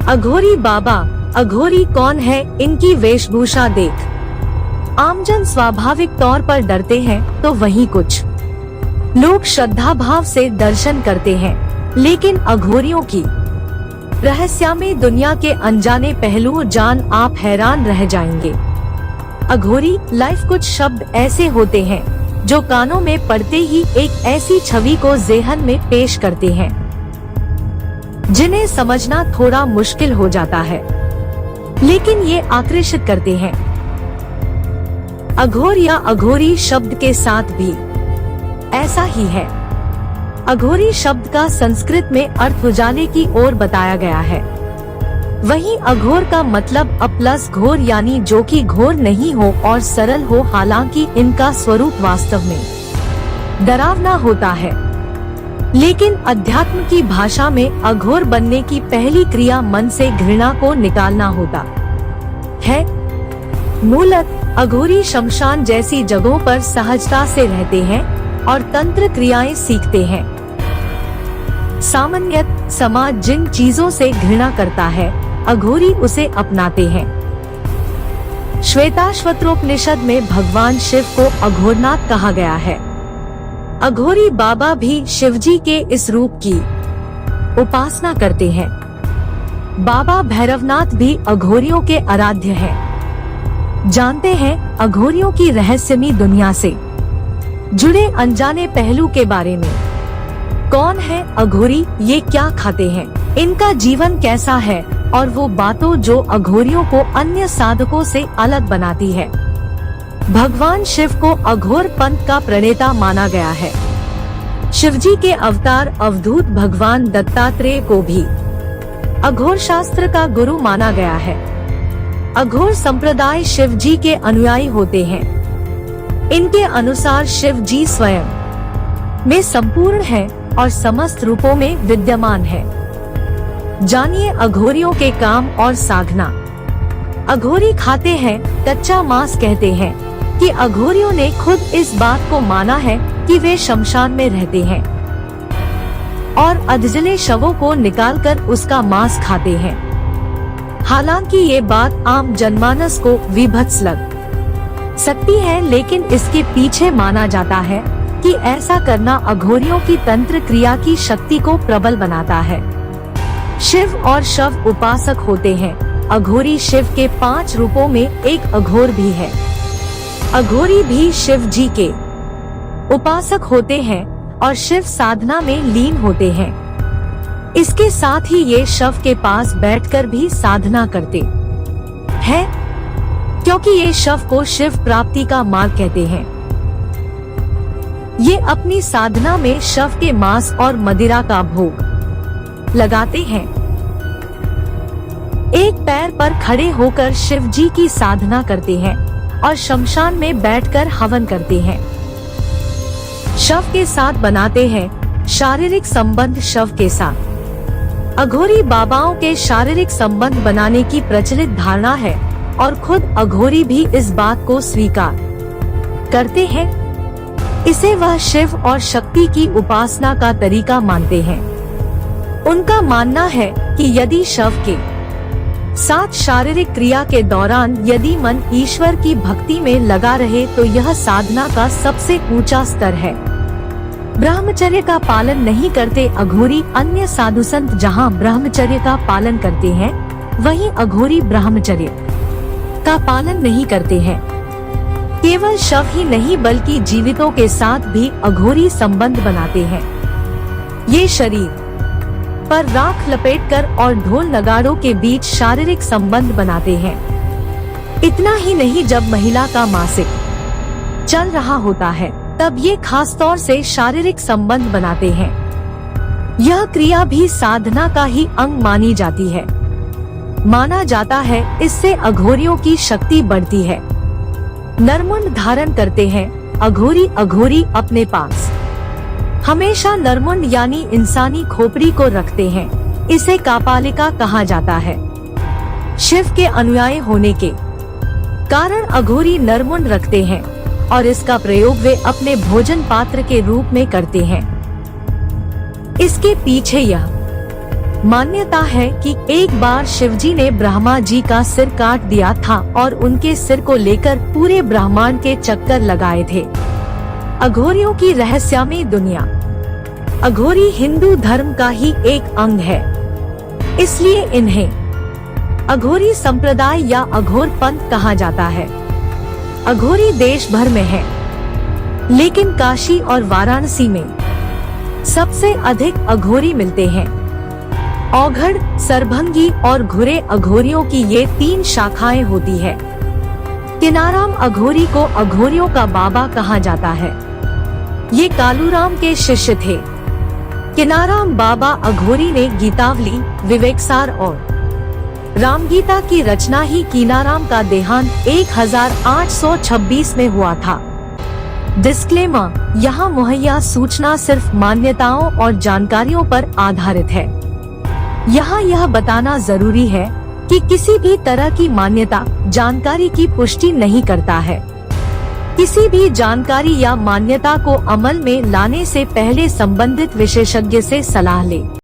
अघोरी बाबा, अघोरी कौन है? इनकी वेशभूषा देख आमजन स्वाभाविक तौर पर डरते हैं, तो वहीं कुछ लोग श्रद्धा भाव से दर्शन करते हैं। लेकिन अघोरियों की रहस्यमय दुनिया के अनजाने पहलू जान आप हैरान रह जाएंगे। अघोरी लाइफ कुछ शब्द ऐसे होते हैं जो कानों में पड़ते ही एक ऐसी छवि को ज़हन में पेश करते हैं जिन्हें समझना थोड़ा मुश्किल हो जाता है, लेकिन ये आकर्षित करते हैं। अघोर या अघोरी शब्द के साथ भी ऐसा ही है। अघोरी शब्द का संस्कृत में अर्थ उजाले की ओर बताया गया है। वहीं अघोर का मतलब अप्लस घोर यानी जो कि घोर नहीं हो और सरल हो, हालांकि इनका स्वरूप वास्तव में डरावना होता है। लेकिन अध्यात्म की भाषा में अघोर बनने की पहली क्रिया मन से घृणा को निकालना होता है। मूलतः अघोरी शमशान जैसी जगहों पर सहजता से रहते हैं और तंत्र क्रियाएं सीखते हैं। सामान्यतः समाज जिन चीजों से घृणा करता है, अघोरी उसे अपनाते हैं। श्वेताश्वत्रोपनिषद में भगवान शिव को अघोरनाथ कहा गया है। अघोरी बाबा भी शिवजी के इस रूप की उपासना करते हैं। बाबा भैरवनाथ भी अघोरियों के आराध्य हैं। जानते हैं अघोरियों की रहस्यमयी दुनिया से जुड़े अनजाने पहलू के बारे में। कौन है अघोरी, ये क्या खाते हैं, इनका जीवन कैसा है और वो बातों जो अघोरियों को अन्य साधकों से अलग बनाती है। भगवान शिव को अघोर पंथ का प्रणेता माना गया है। शिवजी के अवतार अवधूत भगवान दत्तात्रेय को भी अघोर शास्त्र का गुरु माना गया है। अघोर संप्रदाय शिवजी के अनुयायी होते हैं। इनके अनुसार शिवजी स्वयं में संपूर्ण है और समस्त रूपों में विद्यमान है। जानिए अघोरियों के काम और साधना। अघोरी खाते हैं कच्चा मांस। कहते हैं कि अघोरियों ने खुद इस बात को माना है कि वे शमशान में रहते हैं और अधजले शवों को निकालकर उसका मांस खाते हैं। हालांकि ये बात आम जनमानस को विभत्स लग सकती है, लेकिन इसके पीछे माना जाता है कि ऐसा करना अघोरियों की तंत्र क्रिया की शक्ति को प्रबल बनाता है। शिव और शव उपासक होते हैं। अघोरी शिव के 5 रूपों में एक अघोर भी है। अघोरी भी शिव जी के उपासक होते हैं और शिव साधना में लीन होते हैं। इसके साथ ही ये शव के पास बैठकर भी साधना करते हैं, क्योंकि ये शव को शिव प्राप्ति का मार्ग कहते हैं। ये अपनी साधना में शव के मांस और मदिरा का भोग लगाते हैं। एक पैर पर खड़े होकर शिव जी की साधना करते हैं और शमशान में बैठकर हवन करते हैं। शव के साथ बनाते हैं शारीरिक संबंध। शव के साथ अघोरी बाबाओं के शारीरिक संबंध बनाने की प्रचलित धारणा है और खुद अघोरी भी इस बात को स्वीकार करते हैं। इसे वह शिव और शक्ति की उपासना का तरीका मानते हैं। उनका मानना है कि यदि शव के साथ शारीरिक क्रिया के दौरान यदि मन ईश्वर की भक्ति में लगा रहे तो यह साधना का सबसे ऊंचा स्तर है। ब्रह्मचर्य का पालन नहीं करते अघोरी। अन्य साधु संत जहाँ ब्रह्मचर्य का पालन करते हैं, वहीं अघोरी ब्रह्मचर्य का पालन नहीं करते हैं। केवल शव ही नहीं बल्कि जीवितों के साथ भी अघोरी संबंध बनाते हैं। ये शरीर पर राख लपेटकर और ढोल नगाड़ों के बीच शारीरिक संबंध बनाते हैं। इतना ही नहीं, जब महिला का मासिक चल रहा होता है तब ये खास तौर से शारीरिक संबंध बनाते हैं। यह क्रिया भी साधना का ही अंग मानी जाती है। माना जाता है इससे अघोरियों की शक्ति बढ़ती है। नरमुंड धारण करते हैं अघोरी। अघोरी अपने पास हमेशा नरमुंड यानी इंसानी खोपड़ी को रखते हैं। इसे कापालिका कहा जाता है। शिव के अनुयायी होने के कारण अघोरी नरमुंड रखते हैं और इसका प्रयोग वे अपने भोजन पात्र के रूप में करते हैं। इसके पीछे यह मान्यता है कि एक बार शिवजी ने ब्रह्मा जी का सिर काट दिया था और उनके सिर को लेकर पूरे ब्रह्मांड के चक्कर लगाए थे। अघोरियों की रहस्यमय दुनिया। अघोरी हिंदू धर्म का ही एक अंग है, इसलिए इन्हें अघोरी संप्रदाय या अघोर पंथ कहा जाता है। अघोरी देश भर में है, लेकिन काशी और वाराणसी में सबसे अधिक अघोरी मिलते हैं। औघड़, सरभंगी और घुरे अघोरियों की ये 3 शाखाएं होती है। किनाराम अघोरी को अघोरियों का बाबा कहा जाता है। ये कालूराम के शिष्य थे। किनाराम बाबा अघोरी ने गीतावली, विवेकसार और रामगीता की रचना ही कीनाराम का देहांत 1826 में हुआ था। डिस्क्लेमर, यहाँ मुहैया सूचना सिर्फ मान्यताओं और जानकारियों पर आधारित है। यहाँ यह बताना जरूरी है कि किसी भी तरह की मान्यता जानकारी की पुष्टि नहीं करता है। किसी भी जानकारी या मान्यता को अमल में लाने से पहले संबंधित विशेषज्ञ से सलाह लें।